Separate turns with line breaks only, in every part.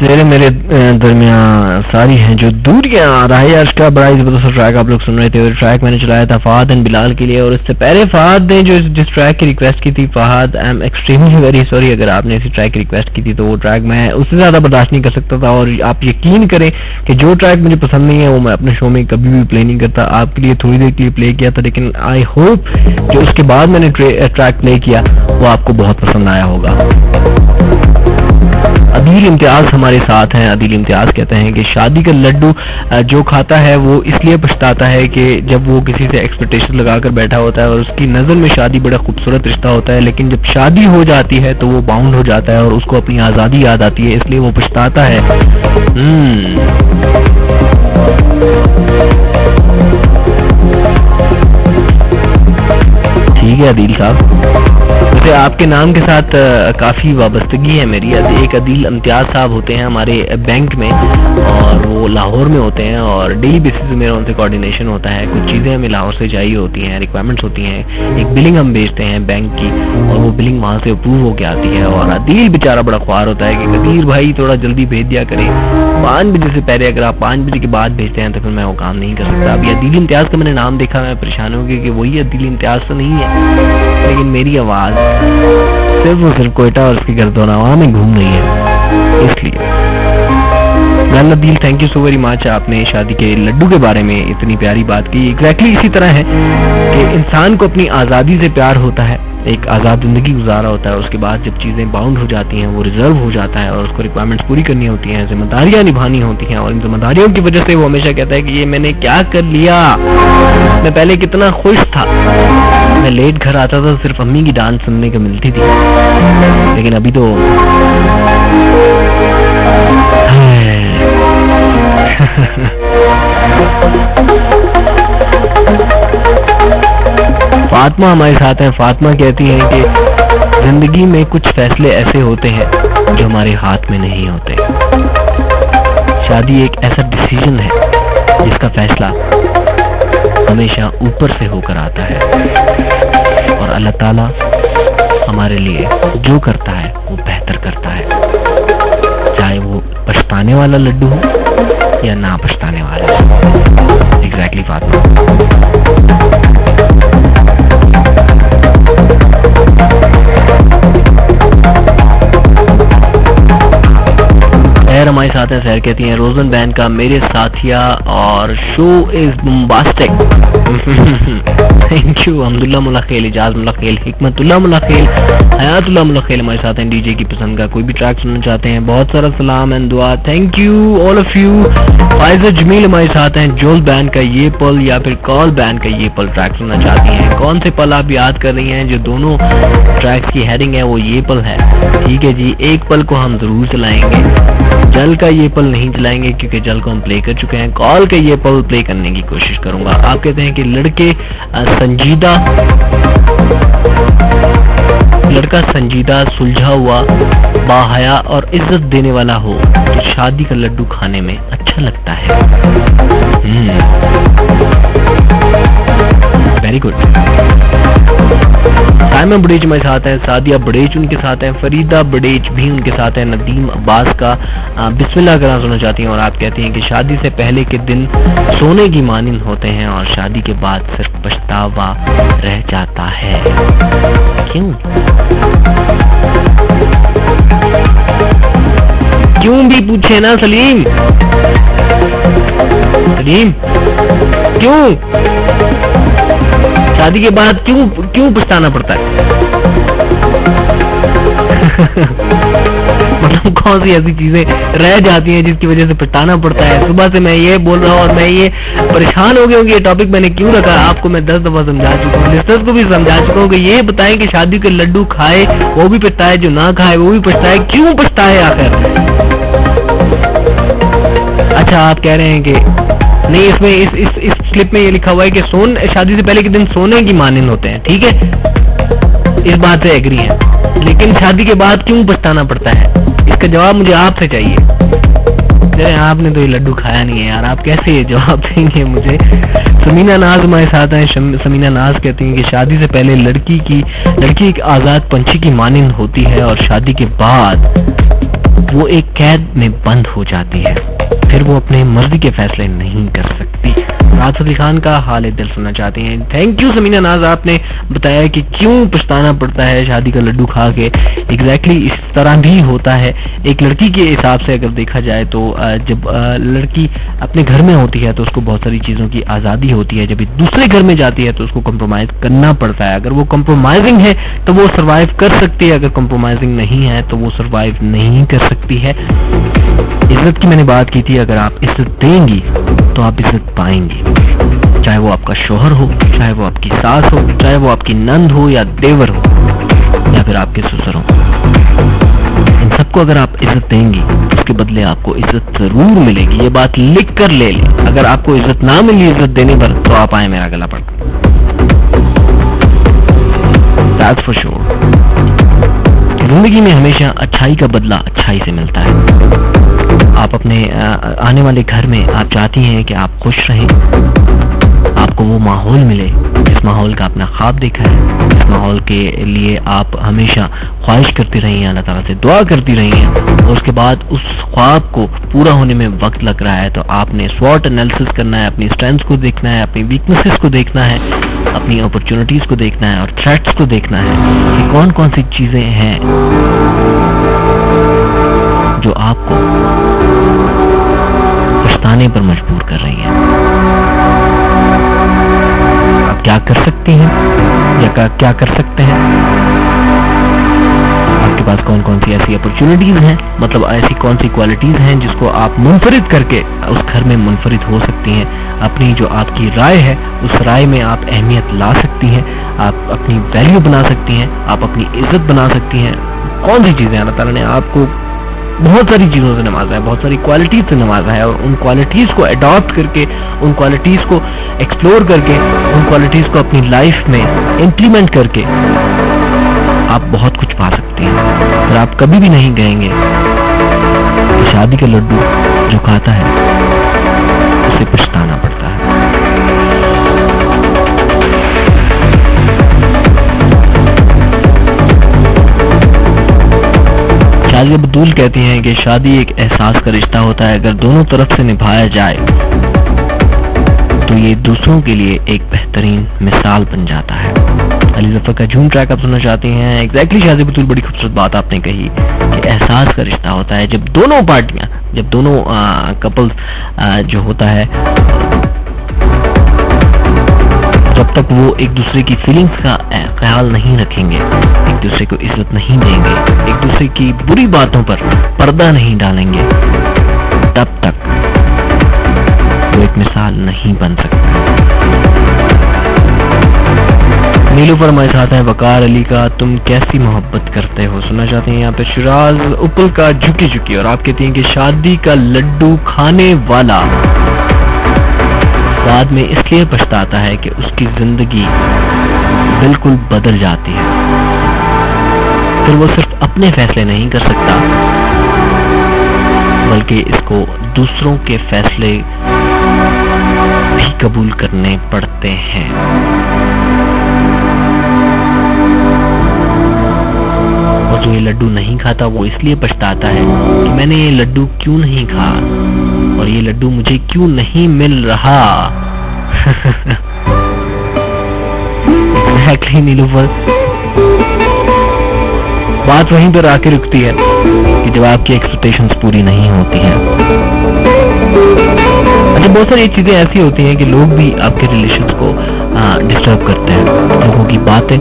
तेरे मेरे दरमियान सारी हैं जो दूरियां। राही अर्श का बड़ा जबरदस्त ट्रैक आप लोग सुन रहे थे। ट्रैक मैंने चलाया था फहद एंड बिलाल के लिए, और इससे पहले फहद ने जो जिस ट्रैक की रिक्वेस्ट की थी, Fahad I am extremely very sorry, अगर आपने इसी ट्रैक की रिक्वेस्ट की थी तो वो ट्रैक मैं उससे ज़्यादा बर्दाश्त नहीं कर सकता था। और आप यकीन करें कि जो ट्रैक मुझे पसंद नहीं है वो मैं अपने शो में कभी भी प्ले नहीं करता। आपके लिए थोड़ी देर के लिए प्ले किया था, लेकिन आई होप कि उसके बाद मैंने ट्रैक प्ले किया वो आपको बहुत पसंद आया होगा। अदील इम्तियाज हमारे साथ हैं। अदील इम्तियाज कहते हैं कि शादी का लड्डू जो खाता है वो इसलिए पछताता है कि जब वो किसी से एक्सपेक्टेशन लगाकर बैठा होता है और उसकी नज़र में शादी बड़ा खूबसूरत रिश्ता होता है, लेकिन जब शादी हो जाती है तो वो बाउंड हो जाता है और उसको अपनी आज़ादी याद आती है, इसलिए वो पछताता है। ठीक है अदील साहब, वैसे आपके नाम के साथ काफ़ी वाबस्तगी है मेरी। एक अदील इम्तियाज साहब होते हैं हमारे बैंक में, और वो लाहौर में होते हैं, और डेली बेसिस पे मेरा उनसे कोऑर्डिनेशन होता है। कुछ चीज़ें हमें लाहौर से चाहिए होती हैं, रिक्वायरमेंट्स होती हैं, एक बिलिंग हम भेजते हैं बैंक की, और वो बिलिंग वहाँ से अप्रूव होके आती है। और अदील बेचारा बड़ा ख्वार होता है कि कदीर भाई थोड़ा जल्दी भेज दिया करें, 5 बजे से पहले। अगर आप 5 बजे के बाद भेजते हैं तो फिर मैं वो काम नहीं कर सकता। अभी अदील इम्तियाज का मैंने नाम देखा, मैं परेशान हो गया कि वही अदील इम्तियाज तो नहीं है, लेकिन मेरी आवाज़ सिर्फ कोयटा और उसकी गर्दोनावा में घूम रही है, इसलिए। Adeel thank you so very much, आपने शादी के लड्डू के बारे में इतनी प्यारी बात की। एग्जैक्टली इसी तरह है कि इंसान को अपनी आज़ादी से प्यार होता है, एक आज़ाद ज़िंदगी गुजारा होता है, उसके बाद जब चीज़ें बाउंड हो जाती हैं, वो रिजर्व हो जाता है और उसको रिक्वायरमेंट्स पूरी करनी होती हैं, जिम्मेदारियाँ निभानी होती हैं, और इन जिम्मेदारियों की वजह से वो हमेशा कहता है कि ये मैंने क्या कर लिया, मैं पहले कितना खुश था, मैं लेट घर आता था सिर्फ अम्मी की डांट सुनने को मिलती थी, लेकिन अभी तो फातिमा हमारे साथ हैं। फातिमा कहती हैं कि जिंदगी में कुछ फैसले ऐसे होते हैं जो हमारे हाथ में नहीं होते। शादी एक ऐसा डिसीजन है जिसका फैसला हमेशा ऊपर से होकर आता है, और अल्लाह ताला हमारे लिए जो करता है वो बेहतर करता है, चाहे वो पछताने वाला लड्डू हो या ना पछताने वाला। एग्जैक्टली फातिमा। हमारे साथ हैं, सैर कहती हैं रोजन बैंड का मेरे साथिया और show is bombastic. Thank you. अहमदुल्ला मुल्ला खेल, इजाज मुल्ला खेल, हिकमतुल्ला मुल्ला खेल, हयातुल्ला मुल्ला खेल हमारे साथ हैं। डीजे की पसंद का कोई भी ट्रैक सुनना चाहते हैं, बहुत सारा सलाम एंड दुआ। Thank you all of you. Faiza Jameel हमारे साथ हैं। जोल बैंड का ये पल या फिर कॉल बैंड का ये पल ट्रैक सुनना चाहती हैं। कौन से पल आप याद कर रही हैं? जो दोनों ट्रैक्स की हेडिंग है वो ये पल है। ठीक है जी, एक पल को हम जरूर चलाएंगे, जल का ये पल नहीं चलाएंगे क्योंकि जल को हम प्ले कर चुके हैं। कॉल का ये पल प्ले करने की कोशिश करूंगा। आप कहते हैं कि लड़का संजीदा, सुलझा हुआ, बाहया और इज्जत देने वाला हो तो शादी का लड्डू खाने में अच्छा लगता है। Very good. साइमन बड़ेज मेरे साथ हैं, सादिया बड़ेज उनके साथ हैं, फरीदा बड़ेज भी उनके साथ है। नदीम अब्बास का बिस्मिल्लाह गाना सुनना चाहती हैं, और आप कहती हैं कि शादी से पहले के दिन सोने की मानिंद होते हैं और शादी के बाद सिर्फ पछतावा रह जाता है। क्यों क्यों भी पूछे ना सलीम, सलीम क्यों शादी के बाद क्यों पछताना पड़ता है? मतलब कौन सी ऐसी चीजें रह जाती हैं जिसकी वजह से पछताना पड़ता है? सुबह से मैं ये बोल रहा हूँ और मैं ये परेशान हो गया हूँ कि ये टॉपिक मैंने क्यों रखा। आपको मैं 10 दफा समझा चुका हूँ, लिस्टर्स को भी समझा चुका हूँ कि ये बताएं कि शादी के लड्डू खाए वो भी पछताए, जो ना खाए वो भी पछताए। क्यों पछताए आखिर? अच्छा, आप कह रहे हैं कि नहीं, इसमें इस क्लिप में ये लिखा हुआ है कि शादी से पहले के दिन सोने की मानिंद होते हैं। ठीक है, इस बात से एग्री है, लेकिन शादी के बाद क्यों पछताना पड़ता है? इसका जवाब मुझे आपसे चाहिए। आपने तो ये लड्डू खाया नहीं है यार, आप कैसे ये जवाब देंगे मुझे? समीना नाज हमारे साथ हैं। समीना नाज कहती हैं कि शादी से पहले लड़की एक आजाद पंछी की मानिंद होती है और शादी के बाद वो एक कैद में बंद हो जाती है, फिर वो अपने मर्जी के फैसले नहीं कर सकती। राहत फतेह अली खान का हाल दिल सुनना चाहती हैं। थैंक यू समीना नाज, आपने बताया कि क्यों पछताना पड़ता है शादी का लड्डू खा के। एग्जैक्टली इस तरह भी होता है। एक लड़की के हिसाब से अगर देखा जाए तो जब लड़की अपने घर में होती है तो उसको बहुत सारी चीज़ों की आज़ादी होती है, जब दूसरे घर में जाती है तो उसको कम्प्रोमाइज़ करना पड़ता है। अगर वो कम्प्रोमाइजिंग है तो वो सर्वाइव कर सकती है, अगर कम्प्रोमाइजिंग नहीं है तो वो सर्वाइव नहीं कर सकती है। इज्जत की मैंने बात की थी, अगर आप इज्जत देंगी तो आप इज्जत पाएंगी, चाहे वो आपका शोहर हो, चाहे वो आपकी सास हो, चाहे वो आपकी नंद हो या देवर हो या फिर आपके ससुर हो। इन सबको अगर आप इज्जत देंगी तो उसके बदले आपको इज्जत जरूर मिलेगी। ये बात लिख कर ले ली। अगर आपको इज्जत ना मिली इज्जत देने पर तो आप आए मेरा गला पकड़। That's for sure। जिंदगी में हमेशा अच्छाई का बदला अच्छाई से मिलता है। आप अपने आने वाले घर में आप चाहती हैं कि आप खुश रहें, आपको वो माहौल मिले जिस माहौल का आपने ख्वाब देखा है, इस माहौल के लिए आप हमेशा ख्वाहिश करती रही हैं, अल्लाह ताला से दुआ करती रही हैं, और उसके बाद उस ख्वाब को पूरा होने में वक्त लग रहा है तो आपने स्वॉट एनालिसिस करना है, अपनी स्ट्रेंथ्स को देखना है, अपनी वीकनेसेस को देखना है, अपनी अपॉर्चुनिटीज़ को देखना है और थ्रेट्स को देखना है कि कौन कौन सी चीज़ें हैं जो आपको पछताने पर मजबूर कर रही हैं। आप क्या कर सकती हैं या क्या कर सकते हैं, आपके पास कौन कौन सी ऐसी अपॉर्चुनिटीज़ हैं, मतलब ऐसी कौन सी क्वालिटीज़ हैं जिसको आप मुनफरिद करके उस घर में मुनफरिद हो सकती हैं। अपनी जो आपकी राय है उस राय में आप अहमियत ला सकती हैं, आप अपनी वैल्यू बना सकती हैं, आप अपनी इज्जत बना सकती हैं। कौन सी चीज़ें अल्लाह ताला ने आपको बहुत सारी चीज़ों से नवाजा है, बहुत सारी क्वालिटीज़ से नवाजा है, और उन क्वालिटीज़ को अडॉप्ट करके, उन क्वालिटीज़ को एक्सप्लोर करके, उन क्वालिटीज़ को अपनी लाइफ में इम्प्लीमेंट करके आप बहुत कुछ पा सकते हैं। अगर आप कभी भी नहीं कहेंगे कि शादी का लड्डू जो खाता है उसे पछताना पड़ता है। शादी बतूल कहती हैं कि शादी एक एहसास का रिश्ता होता है, अगर दोनों तरफ से निभाया जाए तो ये दूसरों के लिए एक बेहतरीन मिसाल बन जाता है। अली जफर का झूम ट्रैक आप सुनना चाहते हैं। एग्जैक्टली शादी बतूल, बड़ी खूबसूरत बात आपने कही कि एहसास का रिश्ता होता है जब दोनों पार्टियां, जब दोनों कपल्स जो होता है, जब तक वो एक दूसरे की फीलिंग्स का ख्याल नहीं रखेंगे, एक दूसरे को इज्जत नहीं देंगे, एक दूसरे की बुरी बातों पर पर्दा नहीं डालेंगे, तब तक वो एक मिसाल नहीं बन सकता। नीलूफर हमारे साथ है वकार अली का तुम कैसी मोहब्बत करते हो सुनना चाहते हैं यहाँ पे। शिराज उपल का झुकी झुकी, और आप कहती हैं कि शादी का लड्डू खाने वाला बाद में इसलिए पछताता है कि उसकी जिंदगी बिल्कुल बदल जाती है, फिर वो सिर्फ अपने फैसले नहीं कर सकता बल्कि इसको दूसरों के फैसले भी कबूल करने पड़ते हैं। और जो ये लड्डू नहीं खाता वो इसलिए पछताता है कि मैंने ये लड्डू क्यों नहीं खा और ये लड्डू मुझे क्यों नहीं मिल रहा। एग्जैक्टली नीलूफर, बात वहीं पर आके रुकती है कि जब आपकी एक्सपेक्टेशंस पूरी नहीं होती हैं। अच्छा, बहुत सारी चीजें ऐसी होती हैं कि लोग भी आपके रिलेशंस को डिस्टर्ब करते हैं। लोगों की बातें,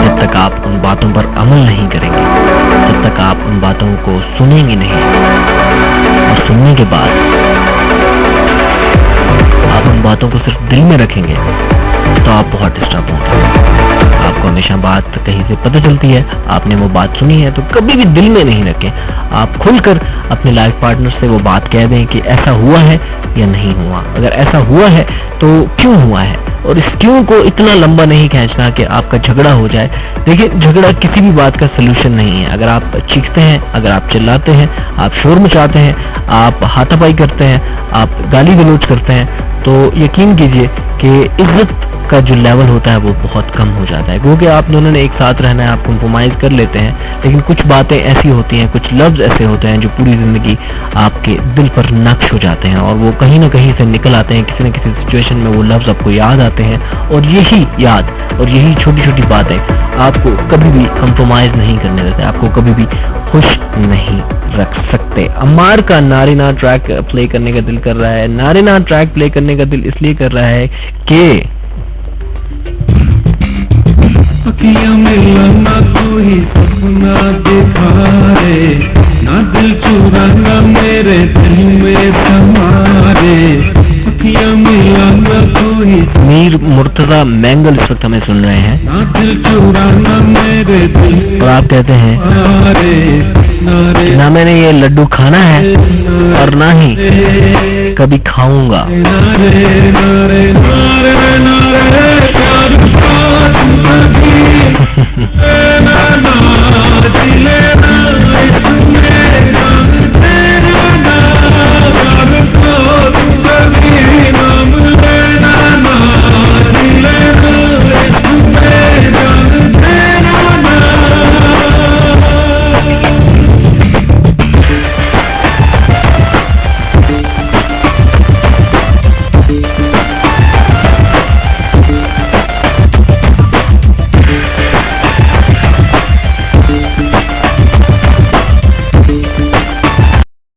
जब तक आप उन बातों पर अमल नहीं करेंगे, जब तक आप उन बातों को सुनेंगे नहीं, और सुनने के बाद आप उन बातों को सिर्फ दिल में रखेंगे तो आप बहुत डिस्टर्ब होंगे। आपको हमेशा बात कहीं से पता चलती है, आपने वो बात सुनी है तो कभी भी दिल में नहीं रखें। आप खुलकर अपने लाइफ पार्टनर से वो बात कह दें कि ऐसा हुआ है या नहीं हुआ। अगर ऐसा हुआ है तो क्यों हुआ है, और इस क्यों को इतना लंबा नहीं खींचना कि आपका झगड़ा हो जाए। देखिए, झगड़ा किसी भी बात का सलूशन नहीं है। अगर आप चीखते हैं, अगर आप चिल्लाते हैं, आप शोर मचाते हैं, आप हाथापाई करते हैं, आप गाली गलौज करते हैं, तो यकीन कीजिए कि इज्जत کا جو لیول ہوتا ہے وہ بہت کم ہو جاتا ہے، کیونکہ آپ دونوں نے ایک ساتھ رہنا ہے، آپ کمپرومائز کر لیتے ہیں، لیکن کچھ باتیں ایسی ہوتی ہیں، کچھ لفظ ایسے ہوتے ہیں جو پوری زندگی آپ کے دل پر نقش ہو جاتے ہیں، اور وہ کہیں نہ کہیں سے نکل آتے ہیں، کسی نہ کسی سچویشن میں وہ لفظ آپ کو یاد آتے ہیں، اور یہی یاد اور یہی چھوٹی چھوٹی باتیں آپ کو کبھی بھی کمپرومائز نہیں کرنے دیتے، آپ کو کبھی بھی خوش نہیں رکھ سکتے۔ عمار کا نارینا ٹریک پلے کرنے کا دل کر رہا ہے، نارینا ٹریک پلے کرنے کا دل اس لیے کر رہا ہے کہ
اکھیاں ملنا کوئی سپنا دکھائے، نہ دل چرانا میرے دل میں سمارے، اکھیاں ملنا کوئی
میر مرتضی مینگل اس وقت ہمیں سن رہے ہیں،
نہ دل چرانا میرے دل
اور آپ کہتے ہیں
نارے
نہ میں نے یہ لڈو کھانا ہے اور نہ ہی کبھی کھاؤں گا۔
نارے نارے نارے نارے پیار کا زندگی